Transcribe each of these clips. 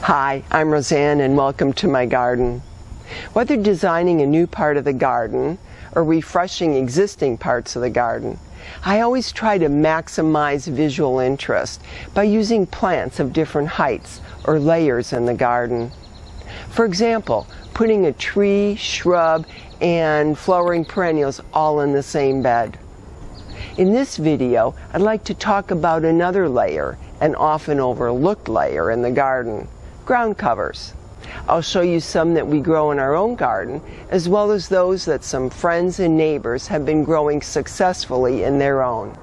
Hi, I'm Rosanne and welcome to my garden. Whether designing a new part of the garden or refreshing existing parts of the garden, I always try to maximize visual interest by using plants of different heights or layers in the garden. For example, putting a tree, shrub, and flowering perennials all in the same bed. In this video, I'd like to talk about another layer, an often overlooked layer in the garden, ground covers. I'll show you some that we grow in our own garden, as well as those that some friends and neighbors have been growing successfully in their own.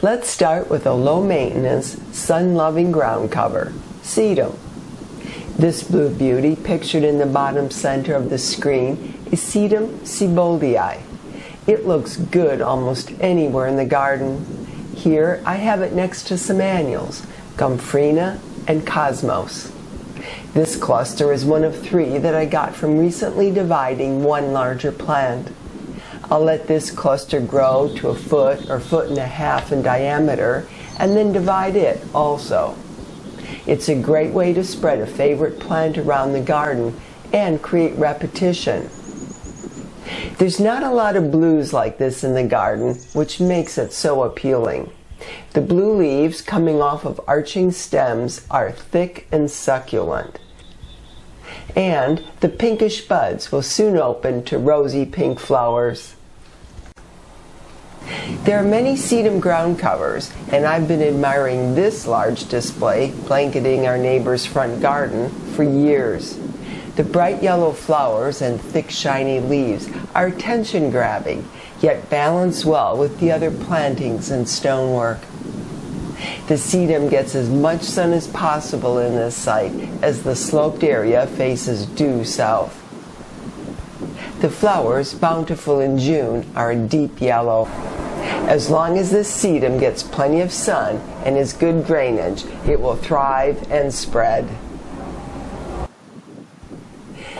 Let's start with a low-maintenance, sun-loving ground cover, sedum. This blue beauty, pictured in the bottom center of the screen, is Sedum Sieboldi. It looks good almost anywhere in the garden. Here I have it next to some annuals, Gomphrena and Cosmos. This cluster is one of 3 that I got from recently dividing one larger plant. I'll let this cluster grow to a foot or foot and a half in diameter and then divide it also. It's a great way to spread a favorite plant around the garden and create repetition. There's not a lot of blues like this in the garden, which makes it so appealing. The blue leaves coming off of arching stems are thick and succulent. And the pinkish buds will soon open to rosy pink flowers. There are many sedum ground covers, and I've been admiring this large display blanketing our neighbor's front garden for years. The bright yellow flowers and thick shiny leaves are attention-grabbing, yet balance well with the other plantings and stonework. The sedum gets as much sun as possible in this site, as the sloped area faces due south. The flowers, bountiful in June, are a deep yellow. As long as this sedum gets plenty of sun and is good drainage, it will thrive and spread.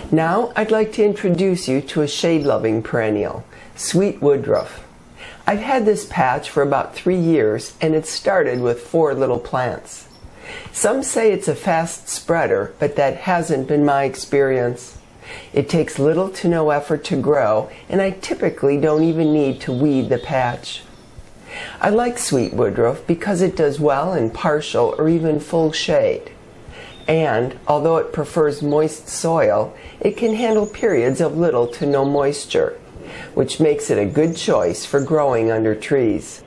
Now I'd like to introduce you to a shade-loving perennial, sweet woodruff. I've had this patch for about 3 years, and it started with 4 little plants. Some say it's a fast spreader, but that hasn't been my experience. It takes little to no effort to grow, and I typically don't even need to weed the patch. I like sweet woodruff because it does well in partial or even full shade. And, although it prefers moist soil, it can handle periods of little to no moisture, which makes it a good choice for growing under trees.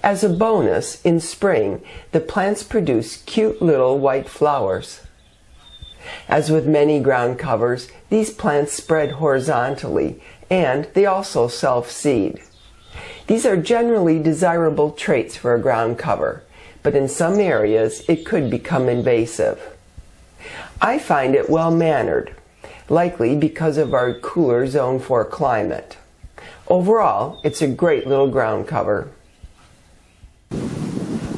As a bonus, in spring, the plants produce cute little white flowers. As with many ground covers, these plants spread horizontally, and they also self-seed. These are generally desirable traits for a ground cover, but in some areas it could become invasive. I find it well-mannered, likely because of our cooler Zone 4 climate. Overall, it's a great little ground cover.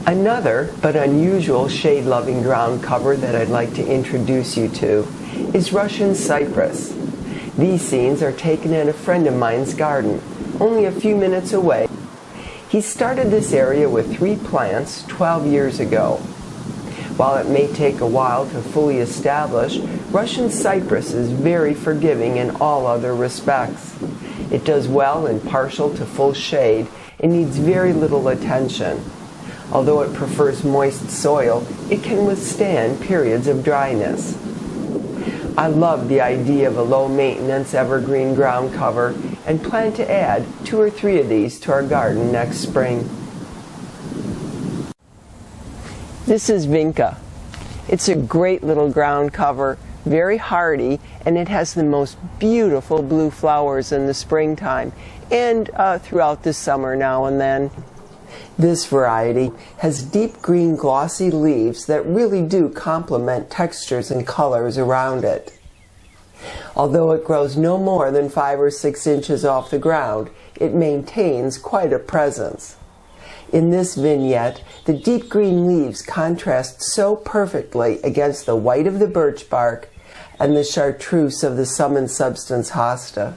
Another but unusual shade-loving ground cover that I'd like to introduce you to is Russian cypress. These scenes are taken in a friend of mine's garden, only a few minutes away. He started this area with 3 plants 12 years ago. While it may take a while to fully establish, Russian cypress is very forgiving in all other respects. It does well in partial to full shade and needs very little attention. Although it prefers moist soil, it can withstand periods of dryness. I love the idea of a low-maintenance evergreen ground cover and plan to add 2 or 3 of these to our garden next spring. This is Vinca. It's a great little ground cover, very hardy, and it has the most beautiful blue flowers in the springtime and throughout the summer now and then. This variety has deep green glossy leaves that really do complement textures and colors around it. Although it grows no more than 5 or 6 inches off the ground, it maintains quite a presence. In this vignette, the deep green leaves contrast so perfectly against the white of the birch bark and the chartreuse of the summon substance hosta.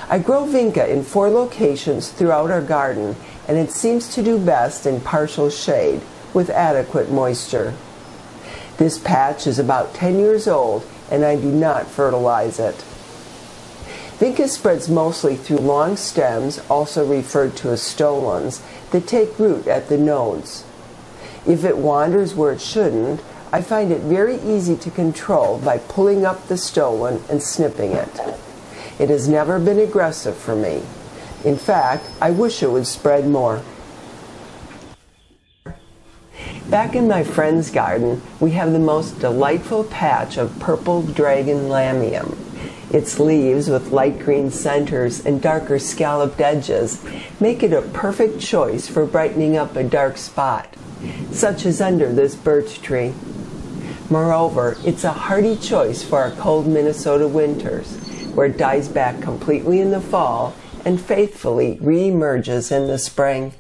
I grow Vinca in 4 locations throughout our garden, and it seems to do best in partial shade, with adequate moisture. This patch is about 10 years old and I do not fertilize it. Vincus spreads mostly through long stems, also referred to as stolons, that take root at the nodes. If it wanders where it shouldn't, I find it very easy to control by pulling up the stolon and snipping it. It has never been aggressive for me. In fact, I wish it would spread more. Back in my friend's garden, we have the most delightful patch of purple dragon lamium. Its leaves with light green centers and darker scalloped edges make it a perfect choice for brightening up a dark spot, such as under this birch tree. Moreover, it's a hardy choice for our cold Minnesota winters, where it dies back completely in the fall and faithfully re-emerges in the spring.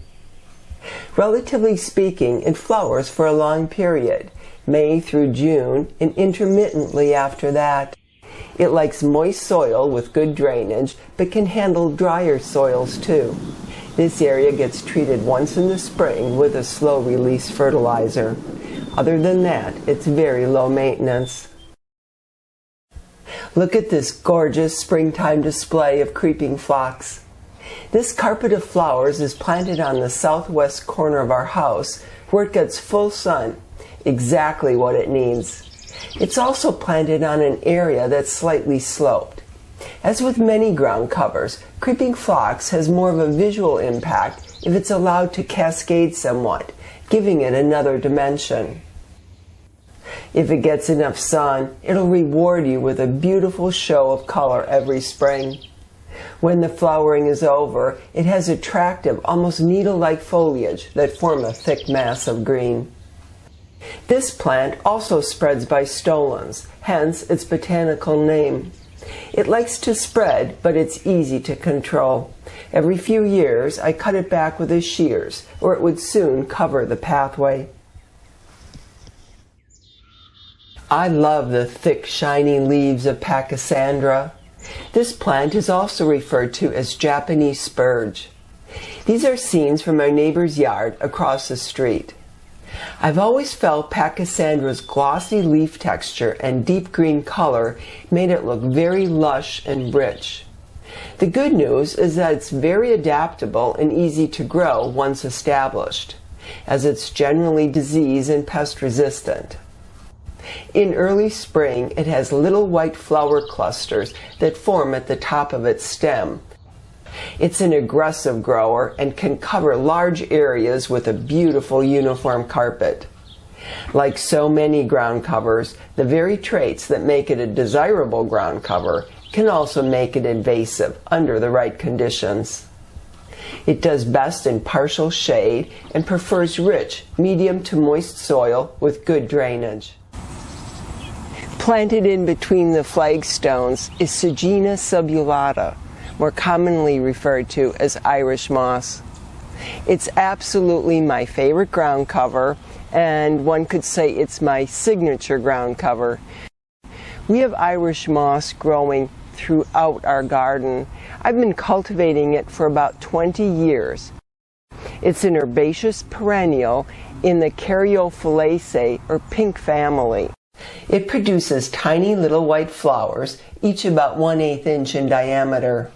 Relatively speaking, it flowers for a long period, May through June, and intermittently after that. It likes moist soil with good drainage, but can handle drier soils too. This area gets treated once in the spring with a slow-release fertilizer. Other than that, it's very low maintenance. Look at this gorgeous springtime display of creeping phlox. This carpet of flowers is planted on the southwest corner of our house, where it gets full sun, exactly what it needs. It's also planted on an area that's slightly sloped. As with many ground covers, creeping phlox has more of a visual impact if it's allowed to cascade somewhat, giving it another dimension. If it gets enough sun, it'll reward you with a beautiful show of color every spring. When the flowering is over, it has attractive, almost needle-like foliage that form a thick mass of green. This plant also spreads by stolons, hence its botanical name. It likes to spread, but it's easy to control. Every few years, I cut it back with the shears, or it would soon cover the pathway. I love the thick, shiny leaves of Pachysandra. This plant is also referred to as Japanese spurge. These are scenes from our neighbor's yard across the street. I've always felt Pachysandra's glossy leaf texture and deep green color made it look very lush and rich. The good news is that it's very adaptable and easy to grow once established, as it's generally disease and pest resistant. In early spring, it has little white flower clusters that form at the top of its stem. It's an aggressive grower and can cover large areas with a beautiful uniform carpet. Like so many ground covers, the very traits that make it a desirable ground cover can also make it invasive under the right conditions. It does best in partial shade and prefers rich, medium to moist soil with good drainage. Planted in between the flagstones is Sagina subulata, more commonly referred to as Irish moss. It's absolutely my favorite ground cover, and one could say it's my signature ground cover. We have Irish moss growing throughout our garden. I've been cultivating it for about 20 years. It's an herbaceous perennial in the Caryophyllaceae or pink family. It produces tiny little white flowers, each about 1/8 inch in diameter.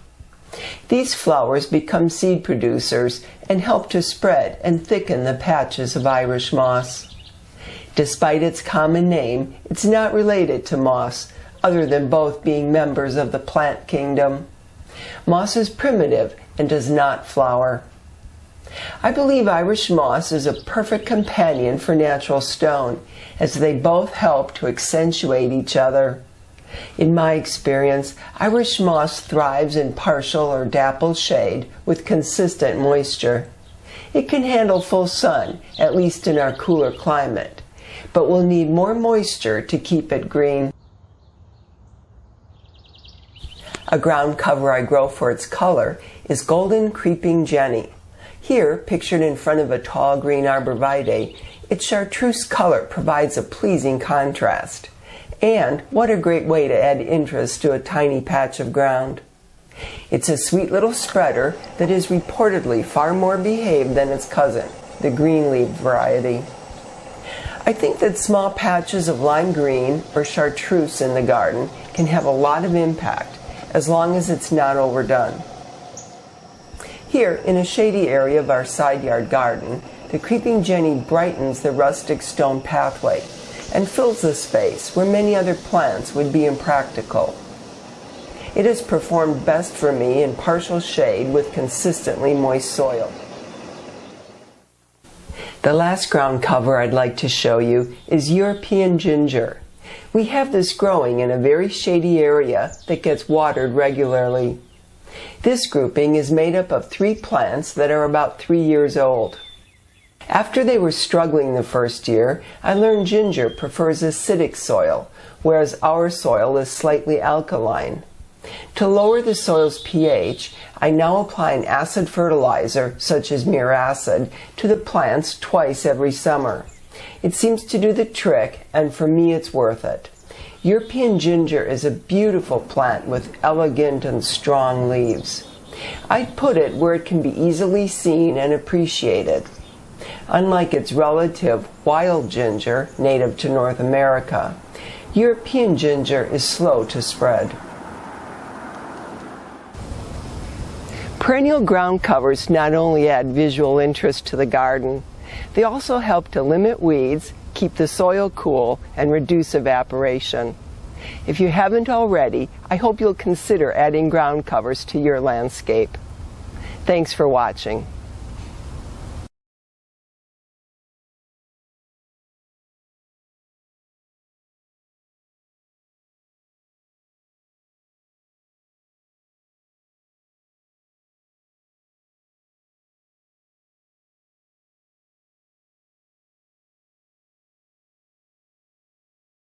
These flowers become seed producers and help to spread and thicken the patches of Irish moss. Despite its common name, it's not related to moss, other than both being members of the plant kingdom. Moss is primitive and does not flower. I believe Irish moss is a perfect companion for natural stone, as they both help to accentuate each other. In my experience, Irish moss thrives in partial or dappled shade with consistent moisture. It can handle full sun, at least in our cooler climate, but will need more moisture to keep it green. A ground cover I grow for its color is Golden Creeping Jenny. Here, pictured in front of a tall green arborvitae, its chartreuse color provides a pleasing contrast. And what a great way to add interest to a tiny patch of ground. It's a sweet little spreader that is reportedly far more behaved than its cousin, the green-leaved variety. I think that small patches of lime green or chartreuse in the garden can have a lot of impact as long as it's not overdone. Here, in a shady area of our side yard garden, the creeping Jenny brightens the rustic stone pathway and fills the space where many other plants would be impractical. It has performed best for me in partial shade with consistently moist soil. The last ground cover I'd like to show you is European ginger. We have this growing in a very shady area that gets watered regularly. This grouping is made up of 3 plants that are about 3 years old. After they were struggling the first year, I learned ginger prefers acidic soil, whereas our soil is slightly alkaline. To lower the soil's pH, I now apply an acid fertilizer, such as mere acid, to the plants twice every summer. It seems to do the trick, and for me it's worth it. European ginger is a beautiful plant with elegant and strong leaves. I'd put it where it can be easily seen and appreciated. Unlike its relative, wild ginger, native to North America, European ginger is slow to spread. Perennial ground covers not only add visual interest to the garden, they also help to limit weeds, keep the soil cool, and reduce evaporation. If you haven't already, I hope you'll consider adding ground covers to your landscape. Thanks for watching.